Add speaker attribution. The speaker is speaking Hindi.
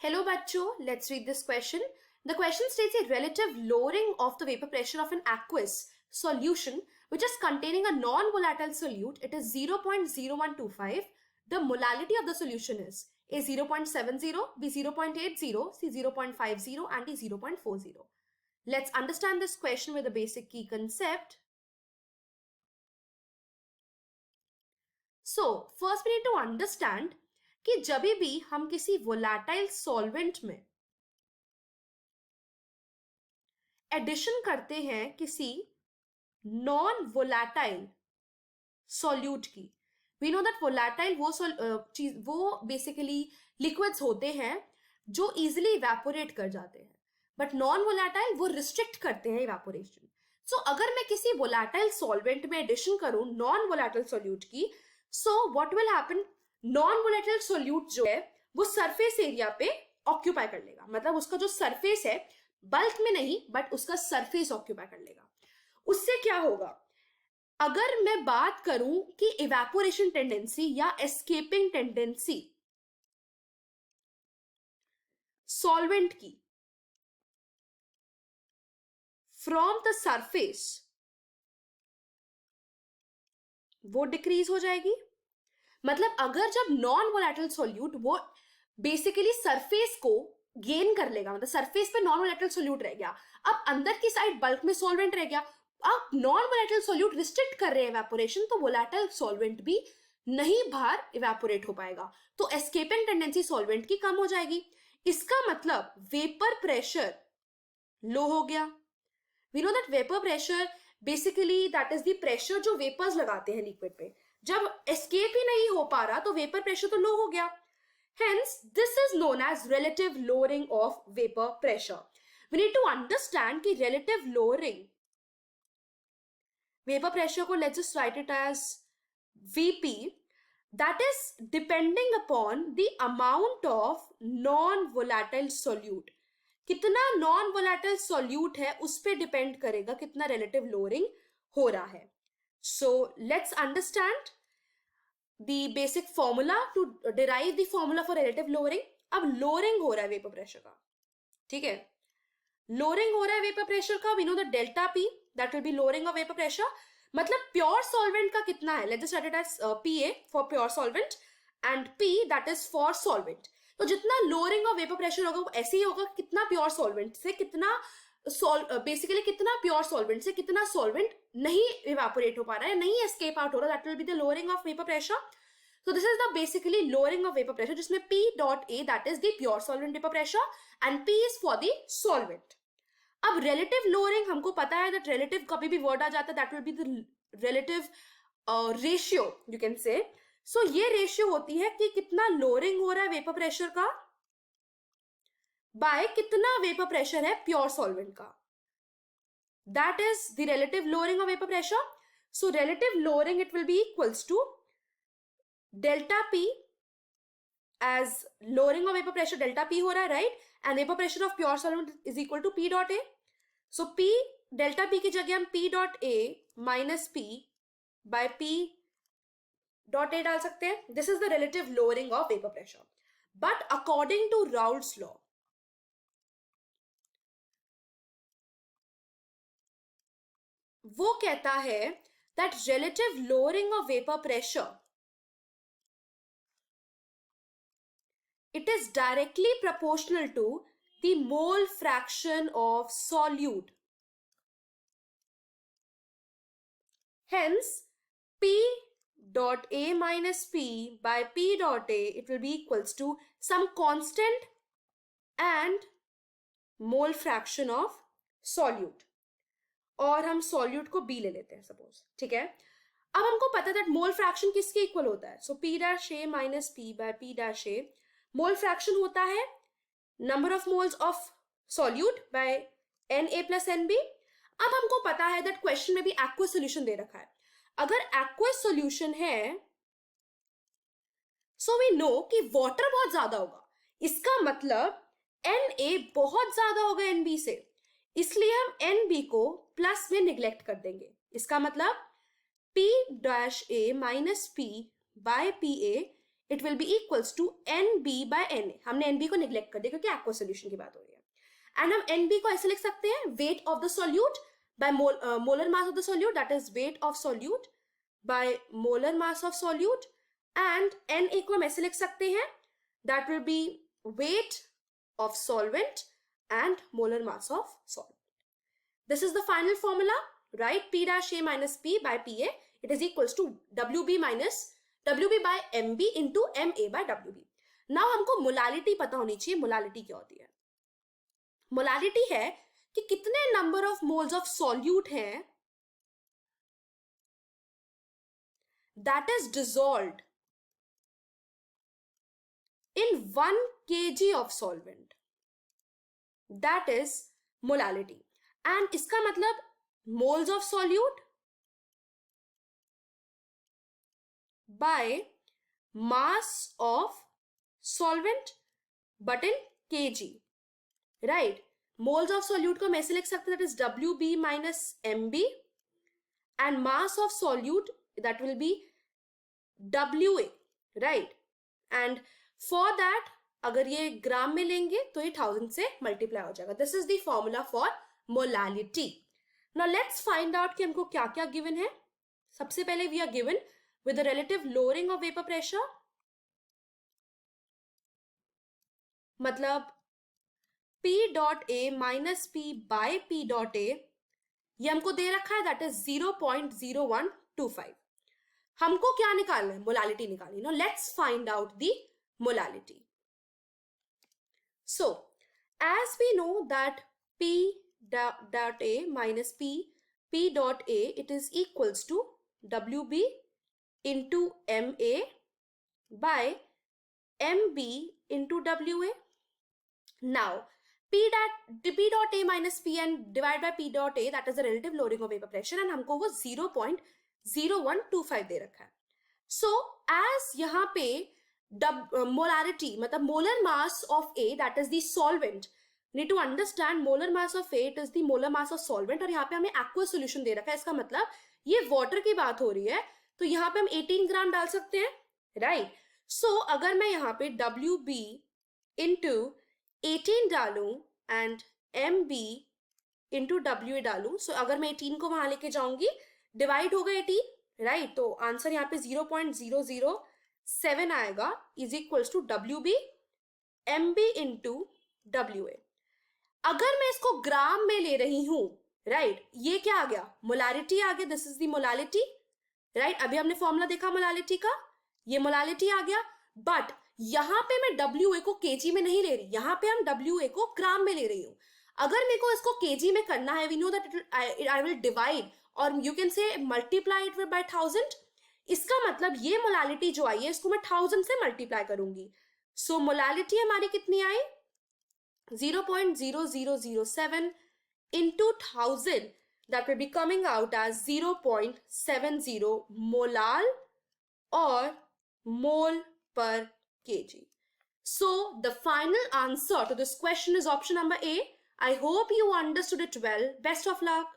Speaker 1: Hello bachcho, let's read this question. The question states a relative lowering of the vapor pressure of an aqueous solution which is containing a non-volatile solute. It is 0.0125. The molality of the solution is A 0.70, B 0.80, C 0.50 and D 0.40. Let's understand this question with a basic key concept. So first we need to understand कि जब भी हम किसी volatile solvent में एडिशन करते हैं किसी नॉन वोलेटाइल सॉल्यूट की, वी नो दैट वोलेटाइल वो चीज वो बेसिकली लिक्विड्स होते हैं जो इजीली इवेपोरेट कर जाते हैं, बट नॉन वोलेटाइल वो रिस्ट्रिक्ट करते हैं इवेपोरेशन. सो अगर मैं किसी वोलेटाइल सॉल्वेंट में एडिशन करूं नॉन वोलेटाइल सॉल्यूट की, so what will happen, non volatile solute जो है वो सरफेस एरिया पे ऑक्यूपाई कर लेगा. मतलब उसका जो सरफेस है बल्क में नहीं बट उसका सरफेस ऑक्यूपाई कर लेगा. उससे क्या होगा, अगर मैं बात करूं कि इवेपोरेशन टेंडेंसी या एस्केपिंग टेंडेंसी सॉल्वेंट की फ्रॉम द सरफेस, वो डिक्रीज हो जाएगी. मतलब अगर जब नॉन वोलेटाइल सॉल्यूट वो बेसिकली सरफेस को गेन कर लेगा, मतलब सरफेस पे नॉन वोलेटाइल सॉल्यूट रह गया, अब अंदर की साइड बल्क में सॉल्वेंट रह गया, अब नॉन वोलेटाइल सॉल्यूट रिस्ट्रिक्ट कर रहे हैं इवेपोरेशन, तो वोलेटाइल सॉल्वेंट भी नहीं बाहर इवेपोरेट हो पाएगा, तो एस्केपिंग टेंडेंसी सॉल्वेंट की कम हो जाएगी. इसका मतलब वेपर प्रेशर लो हो गया. We know that vapour pressure basically that is the pressure जो वेपर्स लगाते हैं लिक्विड पे. जब एस्केप ही नहीं हो पा रहा तो वेपर प्रेशर तो लो हो गया. Hence, this is known as relative lowering of vapor pressure. We need to understand कि relative lowering vapor pressure को let's just write it as Vp, that is depending upon the amount of non-volatile solute. कितना non-volatile solute है उस पे डिपेंड करेगा कितना relative lowering हो रहा है. So let's understand the basic formula to derive the formula for relative lowering. अब lowering हो रहा है वेपर प्रेशर का, ठीक है, lowering हो रहा है वेपर प्रेशर का. we know the delta P that will be lowering of vapor pressure. मतलब प्योर सॉल्वेंट का कितना है, let's just write it as PA for pure solvent and P that is for solvent. तो जितना lowering of vapor pressure होगा वो ऐसे ही होगा, कितना प्योर सॉल्वेंट से कितना बेसिकली कितना प्योर सॉल्वेंट से कितना सॉल्वेंट नहीं इवेपोरेट हो पा रहा है, नहीं एस्केप आउट हो रहा, that will be the lowering of vapour pressure. So this is the basically lowering of vapour pressure, जिसमें P dot A that is the pure solvent vapour pressure and P is for the solvent. अब रिलेटिव लोअरिंग हमको पता है दैट रिलेटिव कभी भी वर्ड आ जाता है that will be the relative ratio you can say. So ये रेशियो होती है कि कितना लोअरिंग हो रहा है वेपर प्रेशर का बाय कितना वेपर प्रेशर है प्योर सॉल्वेंट का. That is the relative lowering of vapour pressure. So relative lowering it will be equals to delta P as lowering of vapor pressure, delta P हो रहा है, right, and vapor pressure of pure solvent is equal to P dot A. So P delta P की जगह हम P dot A minus P by P dot A डाल सकते हैं. This is the relative lowering of vapor pressure. But according to Raoult's law, वो कहता है that relative lowering of vapor pressure, it is directly proportional to the mole fraction of solute. Hence, P dot A minus P by P dot A, it will be equals to some constant and mole fraction of solute. और हम solute को B ले लेते हैं सपोज, ठीक है. अब हमको पता है मोल फ्रैक्शन किसके इक्वल होता है. सो P dash A minus P by P dash A, mole fraction होता है number of moles of solute bye Na plus Nb. अब हमको पता है दैट क्वेश्चन में भी एक्वस सॉल्यूशन दे रखा है. अगर एक्वस सॉल्यूशन है सो वी नो कि वाटर बहुत ज्यादा होगा, इसका मतलब Na बहुत ज्यादा होगा Nb से, इसलिए हम Nb को प्लस में निग्लेक्ट कर देंगे. इसका मतलब P dash A minus P by Pa it will be equals to NB/Na. हमने NB को निग्लेक्ट कर दिया क्योंकि एक्वा सोल्यूशन की बात हो रही है. एंड हम NB को ऐसे लिख सकते हैं, weight of the solute by molar mass of the solute, that is weight of solute by molar mass of solute. And Na को हम ऐसे लिख सकते हैं, that will B weight of solvent and molar mass of solvent. This is the final formula, right? P dash A minus P by PA, it is equals to WB by MB into MA by WB. Now हमको मोलालिटी पता होनी चाहिए. मोलालिटी क्या होती है? मोलालिटी है कि कितने number of moles of solute हैं that is dissolved in 1 kg of solvent. That is molality. And इसका मतलब moles of solute by mass of solvent but in kg, right? Moles of solute को हम ऐसे लिख सकते हैं, that is WB minus MB, and mass of solute that will be WA, right? And for that अगर ये ग्राम में लेंगे तो ये 1000 से मल्टीप्लाई हो जाएगा. This is the formula for molality. Now let's find out कि हमको क्या क्या given है. सबसे पहले we are given with the relative lowering of vapor pressure, मतलब P dot A minus P by P dot A ये हमको दे रखा है, that is 0.0125. हमको क्या निकालना है? मोलालिटी निकालनी. Now let's find out the molality. So as we know that P dot A minus P dot A, it is equals to WB into MA by MB into WA. Now P dot A minus P and divided by P dot A, that is the relative lowering of vapor pressure, and हमको वो 0.0125 दे रखा है. So as यहाँ पे molarity मतलब molar mass of A, that is the solvent, need to understand molar mass of A, it is the molar mass of solvent, और यहाँ पे हमें aqueous solution दे रखा है. इसका मतलब ये water की बात हो रही है, तो यहाँ पे हम 18 ग्राम डाल सकते हैं, right? So अगर मैं यहाँ पे WB into 18 डालूं and MB into WA डालूं, so अगर मैं 18 को वहां लेके जाऊंगी, डिवाइड होगा 18, right? तो आंसर यहाँ पे 0.007 आएगा, is equals to WB MB into WA. अगर मैं इसको ग्राम में ले रही हूं, राइट, ये क्या आ गया? मोलालिटी आ गया. This is the molality, right? अभी हमने फॉर्मूला देखा मोलालिटी का, ये मोलालिटी आ गया. बट यहां पे मैं WA को केजी में नहीं ले रही, यहां पे हम WA को ग्राम में ले रही हूं. अगर मेरे को इसको केजी में करना है, we know that I will divide और you can say multiply it by 1000. इसका मतलब ये मोलालिटी जो आई है इसको मैं 1000 से मल्टीप्लाई करूंगी. सो मोलालिटी हमारी कितनी आई? 0.0007 into 1000, that will be coming out as 0.70 molal or mole per kg. So the final answer to this question is option number A. I hope you understood it well. Best of luck.